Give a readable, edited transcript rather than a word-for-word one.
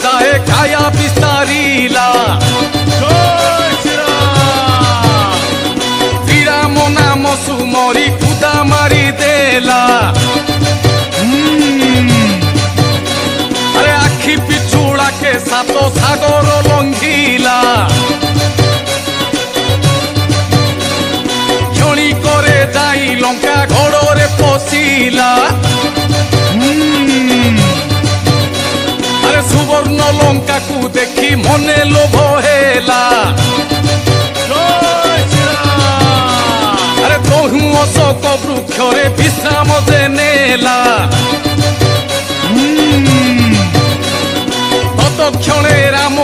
ଯାଏ କାୟା ବିସ୍ତାରିଲା ଶ୍ରୀରାମ ନାମ ସୁମରି କୁଦା ମାରିଦେଲା ଆରେ ଆଖି ପିଛୁଳାକେ ସାତ ସାଗର ଲଙ୍ଘିଲା କ୍ଷଣି করে যাই লঙ্কা ঘোড়রে পশিলা আরে সুবর্ণ লঙ্কাকু দেখি মনে লোভ হেলা আরে তহু অশোক বৃক্ষরে বিশ্রাম যে নেলা ততক্ষণে